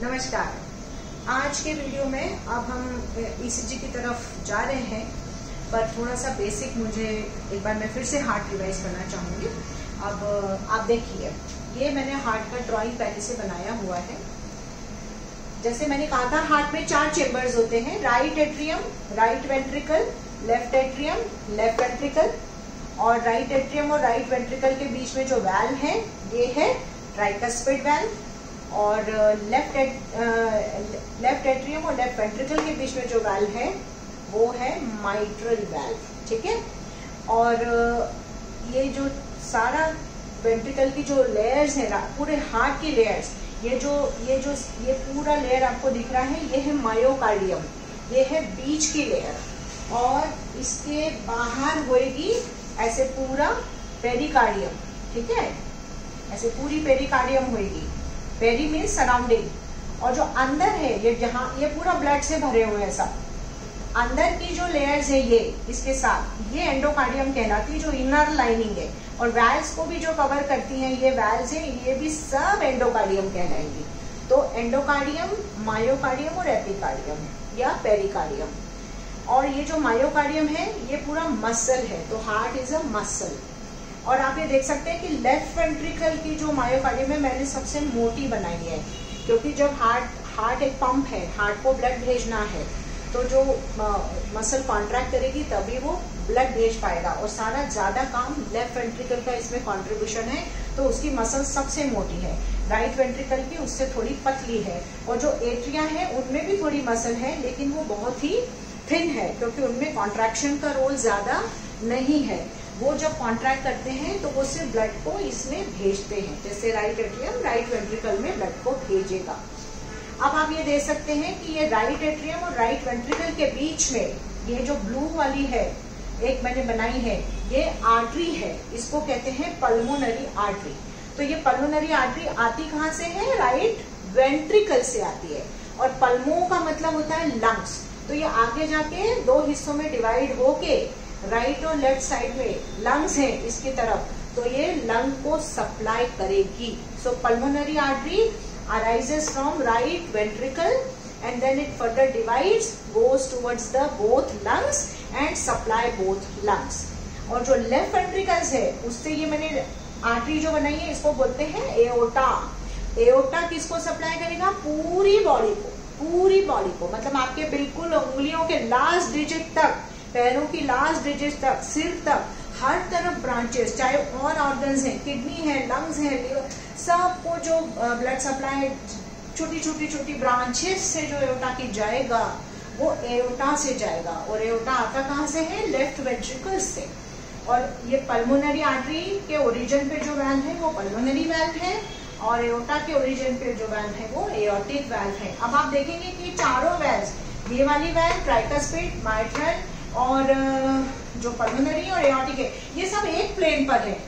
नमस्कार। आज के वीडियो में अब हम ईसीजी की तरफ जा रहे हैं, पर थोड़ा सा बेसिक मुझे एक बार मैं फिर से हार्ट रिवाइज करना चाहूंगी। अब आप देखिए, ये मैंने हार्ट का ड्राइंग पहले से बनाया हुआ है। जैसे मैंने कहा था, हार्ट में 4 चेम्बर्स होते हैं, right atrium, right ventricle, left atrium, left ventricle, और राइट एट्रियम और राइट वेंट्रिकल के बीच में जो वैल्व है ये है ट्राइकस्पिड वैल्व, और लेफ्ट एट्रियम और लेफ्ट वेंट्रिकल के बीच में जो वैल्व है वो है माइट्रल वैल्व। ठीक है। और ये जो सारा वेंट्रिकल की जो लेयर्स है, पूरे हार्ट की लेयर्स, ये पूरा लेयर आपको दिख रहा है, ये है मायोकार्डियम, ये है बीच की लेयर, और इसके बाहर होएगी ऐसे पूरा पेरिकार्डियम। ठीक है, ऐसे पूरी पेरिकार्डियम होएगी। पेरी मीन्स सराउंडिंग, और जो अंदर है ये जहाँ ये पूरा ब्लड से भरे हुए हैं सब, अंदर की जो लेयर्स है ये इसके साथ, ये एंडोकार्डियम कहलाती है, जो इनर लाइनिंग है, और वैल्व्स को भी जो कवर करती हैं ये वैल्व्स है, ये भी सब एंडोकार्डियम कहलाएंगी। तो एंडोकार्डियम, मायोकार्डियम और एपिकार्डियम या पेरिकार्डियम। और ये जो मायोकार्डियम है ये पूरा मसल है, तो हार्ट इज अ मसल। और आप ये देख सकते हैं कि लेफ्ट वेंट्रिकल की जो मायोकार्डियम है मैंने सबसे मोटी बनाई है, क्योंकि जब हार्ट एक पंप है, हार्ट को ब्लड भेजना है, तो जो मसल कॉन्ट्रैक्ट करेगी तभी वो ब्लड भेज पाएगा, और सारा ज्यादा काम लेफ्ट वेंट्रिकल का इसमें कंट्रीब्यूशन है, तो उसकी मसल सबसे मोटी है। राइट वेंट्रिकल की उससे थोड़ी पतली है, और जो एट्रिया है उनमें भी थोड़ी मसल है, लेकिन वो बहुत ही थिन है, क्योंकि उनमें कॉन्ट्रैक्शन का रोल ज्यादा नहीं है। वो जब कॉन्ट्रैक्ट करते हैं तो वो सिर्फ ब्लड को इसमें भेजते हैं, जैसे राइट एट्रियम राइट वेंट्रिकल में ब्लड को भेजेगा। अब आप ये देख सकते हैं कि ये राइट एट्रियम और राइट वेंट्रिकल के बीच में ये जो ब्लू वाली है, एक मैंने बनाई है, ये आर्टरी है, इसको कहते हैं पल्मोनरी आर्टरी। तो ये पल्मोनरी आर्टरी आती कहाँ से है? राइट वेंट्रिकल से आती है, और पल्मो का मतलब होता है लंग्स। तो ये आगे जाके 2 हिस्सों में डिवाइड होके राइट और लेफ्ट साइड में लंग्स है इसकी तरफ, तो ये लंग को सप्लाई करेगी। So pulmonary artery arises from right ventricle and then it further divides, goes towards the both lungs and supply both lungs। और जो लेफ्ट वेंट्रिकल्स है उससे ये मैंने आर्टरी जो बनाई है इसको बोलते हैं एओर्टा। एओर्टा किसको सप्लाई करेगा? पूरी बॉडी को, पूरी बॉडी को, मतलब आपके बिल्कुल उंगलियों के लास्ट डिजिट तक, पैरों की लास्ट डिजिट तक, सिर तक, हर तरफ ब्रांचेस, चाहे और ऑर्गन्स हैं, किडनी है, लंग्स है, लिवर, सबको जो ब्लड सप्लाई छोटी छोटी ब्रांचेस से जो एओर्टा की जाएगा वो एओर्टा से जाएगा। और एओर्टा आता कहाँ से है? लेफ्ट वेंट्रिकल से। और ये पल्मोनरी आर्टरी के ओरिजिन पे जो वैल्व है वो पल्मोनरी वैल्व है, और एओर्टा के ओरिजिन पे जो वैल्व है वो एओर्टिक वैल्व है। अब आप देखेंगे कि चारों वैल्व, ये वाली वैल्व ट्राइकस्पिड, माइट्रल और जो पल्मोनरी और एओर्टिक है, ये सब एक प्लेन पर है,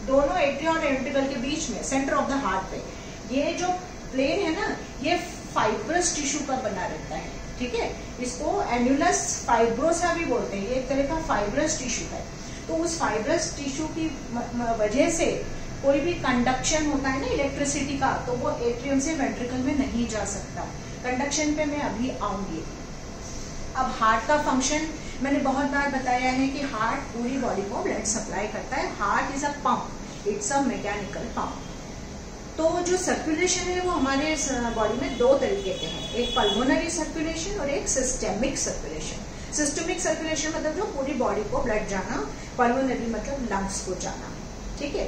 दोनों एट्रियम और वेंट्रिकल के बीच में, सेंटर ऑफ द हार्ट पे। ये जो प्लेन है ना, ये फाइब्रस टिश्यू का बना रहता है। ठीक है, इसको एन्युलस फाइब्रोसा भी बोलते हैं, ये एक तरह का फाइब्रस टिश्यू है। तो उस फाइब्रस टिश्यू की वजह से कोई भी कंडक्शन होता है ना इलेक्ट्रिसिटी का, तो वो एट्रियम से वेंट्रिकल में नहीं जा सकता। कंडक्शन पे मैं अभी आऊंगी। अब हार्ट का फंक्शन मैंने बहुत बार बताया है कि हार्ट पूरी बॉडी को ब्लड सप्लाई करता है। Heart is a pump, it's a mechanical pump. तो जो सर्कुलेशन है वो हमारे बॉडी में 2 तरीके के हैं, एक पल्मोनरी सर्कुलेशन और एक सिस्टेमिक सर्कुलेशन। सिस्टेमिक सर्कुलेशन मतलब जो पूरी बॉडी को ब्लड जाना, पल्मोनरी मतलब लंग्स को जाना। ठीक है।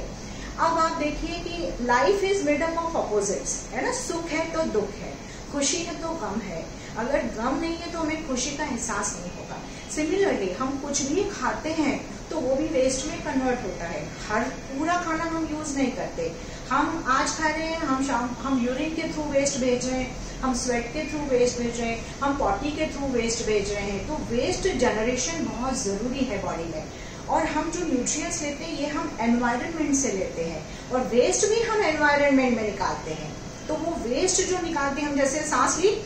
अब आप देखिए कि life is made up of opposites, है ना। सुख है तो दुख है, खुशी है तो गम है। अगर गम नहीं है तो हमें खुशी का एहसास नहीं होगा। सिमिलरली हम कुछ भी खाते हैं तो वो भी वेस्ट में कन्वर्ट होता है। हर पूरा खाना हम यूज नहीं करते। हम आज खा रहे हैं, हम यूरिन के थ्रू वेस्ट भेज रहे हैं, हम स्वेट के थ्रू वेस्ट भेज रहे हैं, हम पॉटी के थ्रू वेस्ट भेज रहे हैं। तो वेस्ट जनरेशन बहुत जरूरी है बॉडी में। और हम जो न्यूट्रिएंट्स लेते हैं ये हम एनवायरनमेंट से लेते हैं, और वेस्ट भी हम एनवायरनमेंट में निकालते हैं। तो वो वेस्ट जो निकालते हैं, हम जैसे सांस ली,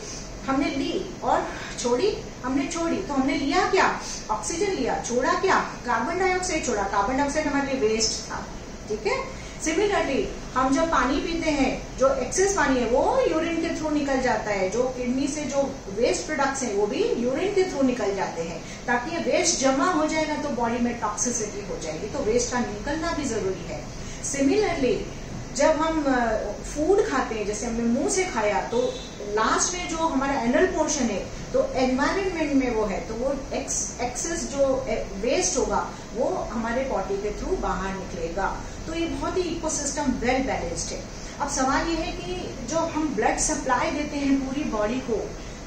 हमने ली और छोड़ी, हमने छोड़ी, तो हमने लिया क्या? ऑक्सीजन लिया, छोड़ा क्या? कार्बन डाइऑक्साइड छोड़ा। कार्बन डाइऑक्साइड हमारे लिए वेस्ट था। ठीक है। सिमिलरली हम जब पानी पीते हैं, जो एक्सेस पानी है वो यूरिन के थ्रू निकल जाता है, जो किडनी से जो वेस्ट प्रोडक्ट्स हैं वो भी यूरिन के थ्रू निकल जाते हैं, ताकि ये वेस्ट जमा हो जाएगा तो बॉडी में टॉक्सिसिटी हो जाएगी, तो वेस्ट का निकलना भी जरूरी है। सिमिलरली जब हम फूड खाते हैं, जैसे हमने मुंह से खाया, तो लास्ट में जो हमारा एनल पोर्शन है, तो एनवायरमेंट में वो है, तो वो एक्सेस जो वेस्ट होगा वो हमारे बॉडी के थ्रू बाहर निकलेगा। तो ये बहुत ही इकोसिस्टम वेल बैलेंस्ड है। अब सवाल ये है कि जो हम ब्लड सप्लाई देते हैं पूरी बॉडी को,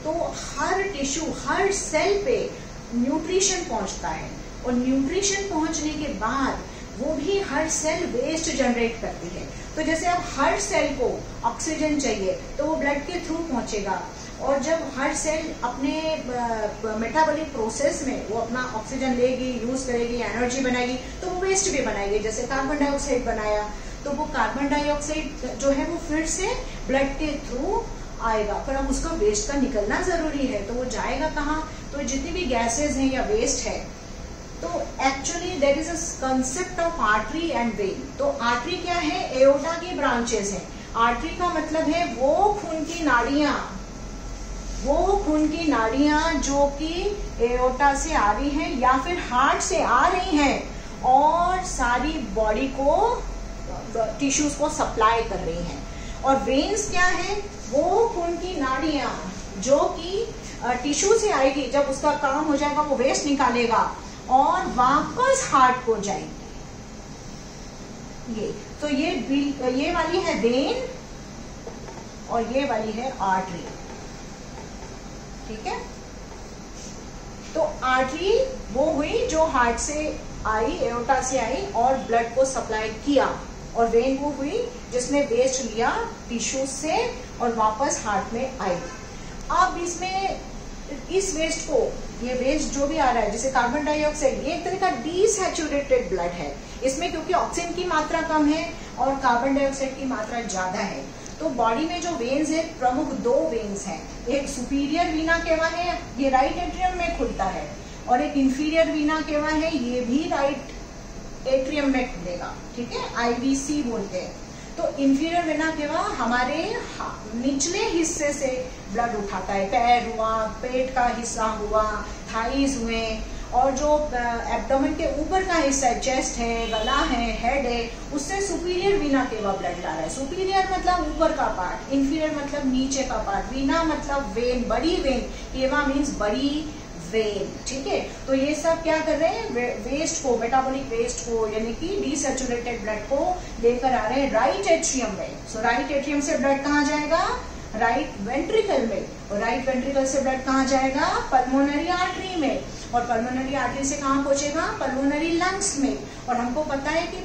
तो हर टिश्यू, हर सेल पे न्यूट्रिशन पहुंचता है, और न्यूट्रिशन पहुंचने के बाद वो भी हर सेल वेस्ट जनरेट करती है। तो जैसे अब हर सेल को ऑक्सीजन चाहिए तो वो ब्लड के थ्रू पहुंचेगा, और जब हर सेल अपने मेटाबॉलिक प्रोसेस में वो अपना ऑक्सीजन लेगी, यूज करेगी, एनर्जी बनाएगी, तो वो वेस्ट भी बनाएगी। जैसे कार्बन डाइऑक्साइड बनाया, तो वो कार्बन डाइऑक्साइड जो है वो फिर से ब्लड के थ्रू आएगा, पर अब उसका वेस्ट का निकलना जरूरी है, तो वो जाएगा कहाँ? तो जितनी भी गैसेज हैं या वेस्ट है, तो actually there is a concept of artery and vein. तो आर्टरी क्या है? एओर्टा की ब्रांचेस हैं। आर्टरी का मतलब है वो खून की नाड़ियां, जो कि एओर्टा से आ रही हैं या फिर हार्ट से आ रही हैं, और सारी बॉडी को, टिश्यूज को सप्लाई कर रही हैं। और वेन्स क्या है? वो खून की नाड़ियां जो कि टिश्यू से आएगी, जब उसका काम हो जाएगा वो वेस्ट निकालेगा और वापस हार्ट को जाएगी। ये तो ये वाली है वेन और ये वाली है आर्टरी, ठीक है। तो आर्टरी वो हुई जो हार्ट से आई, एओर्टा से आई और ब्लड को सप्लाई किया, और वेन वो हुई जिसने वेस्ट लिया टिश्यू से और वापस हार्ट में आई। अब इसमें इस वेस्ट को, ये वेस्ट जो भी आ रहा है, जैसे कार्बन डाइऑक्साइड, ये एक तरह का डीसैचुरेटेड ब्लड है। इसमें क्योंकि ऑक्सीजन की मात्रा कम है और कार्बन डाइऑक्साइड की मात्रा ज्यादा है, तो बॉडी में जो वेन्स है, प्रमुख दो वेन्स हैं। एक सुपीरियर वीना केवा है, ये राइट एट्रियम में खुलता है, और एक इंफीरियर वीना केवा है, ये भी राइट एट्रियम में खुलेगा, ठीक है, आईवीसी बोलते हैं। तो इंफीरियर वेना केवा हमारे निचले हिस्से से ब्लड उठाता है, पैर हुआ, पेट का हिस्सा हुआ, थाइज हुए, और जो एब्डोमेन के ऊपर का हिस्सा है, चेस्ट है, गला है, हेड है, उससे सुपीरियर वीना केवा ब्लड ला रहा है। सुपीरियर मतलब ऊपर का पार्ट, इंफीरियर मतलब नीचे का पार्ट, वीना मतलब वेन, बड़ी वेन, केवा मीन्स बड़ी वेन, ठीक है। तो ये सब क्या कर रहे हैं? वेस्ट को, मेटाबॉलिक वेस्ट को, यानी कि डीसैचुरेटेड ब्लड को लेकर आ रहे हैं राइट एट्रियम में। सो राइट एट्रियम से ब्लड कहाँ जाएगा? राइट वेंट्रिकल में, और राइट वेंट्रिकल से ब्लड कहाँ जाएगा? पल्मोनरी आर्टरी में, और पल्मोनरी आर्टरी से कहाँ पहुंचेगा? पल्मोनरी लंग्स में। और हमको पता है कि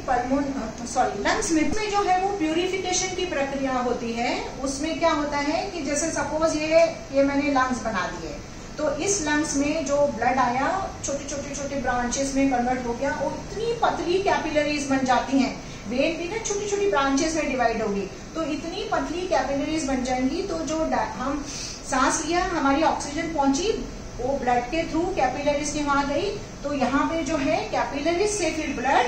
लंग्स में जो है वो प्यूरिफिकेशन की प्रक्रिया होती है। उसमें क्या होता है कि जैसे सपोज ये मैंने लंग्स बना दिए, तो इस लंग्स में जो ब्लड आया छोटे छोटे ब्रांचेस में कन्वर्ट हो गया, और इतनी पतली कैपिलरीज बन जाती हैं। वेन भी ना छोटी छोटी ब्रांचेस में डिवाइड होगी, तो इतनी पतली कैपिलरीज बन जाएंगी, तो जो हम सांस लिया, हमारी ऑक्सीजन पहुंची, वो ब्लड के थ्रू कैपिलरीज के वहां गई, तो यहाँ पे जो है कैपिलरीज से फिर ब्लड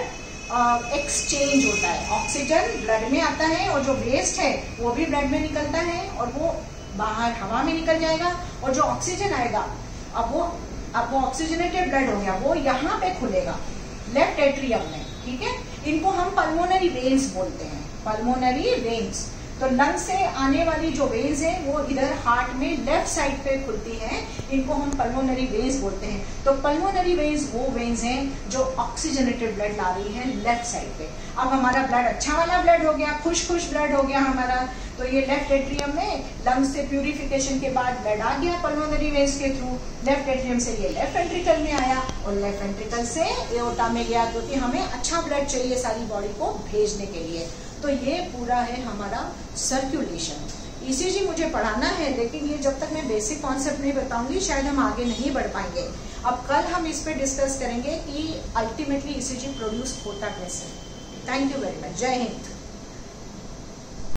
एक्सचेंज होता है। ऑक्सीजन ब्लड में आता है, और जो वेस्ट है वो भी ब्लड में निकलता है, और वो बाहर हवा में निकल जाएगा, और जो ऑक्सीजन आएगा, अब वो ऑक्सीजनेटेड ब्लड हो गया, वो यहाँ पे खुलेगा लेफ्ट एट्रियम में, ठीक है। इनको हम पल्मोनरी वेन्स बोलते हैं, पल्मोनरी वेन्स। तो लंग से आने वाली जो वेन्स है वो इधर हार्ट में लेफ्ट साइड पे खुलती हैं, इनको हम पल्मोनरी वेन्स बोलते हैं। तो पल्मोनरी वेन्स वो वेन्स हैं जो ऑक्सीजनेटेड ब्लड ला रही है लेफ्ट साइड पे। अब हमारा ब्लड अच्छा वाला ब्लड हो गया, खुश ब्लड हो गया हमारा, तो ये लेफ्ट एट्रियम में लंग्स से प्यूरिफिकेशन के बाद ब्लड आ गया पल्मोनरी वेन्स के थ्रू, लेफ्ट एट्रियम से ये लेफ्ट वेंट्रिकल में आया, और लेफ्ट वेंट्रिकल से एओर्टा में गया, क्योंकि हमें अच्छा ब्लड चाहिए सारी बॉडी को भेजने के लिए। तो ये पूरा है हमारा सर्कुलेशन। ईसीजी मुझे पढ़ाना है, लेकिन ये जब तक मैं बेसिक कॉन्सेप्ट नहीं बताऊंगी शायद हम आगे नहीं बढ़ पाएंगे। अब कल हम इस पे डिस्कस करेंगे कि अल्टीमेटली ईसीजी प्रोड्यूस होता कैसे। Thank you very much. जय हिंद।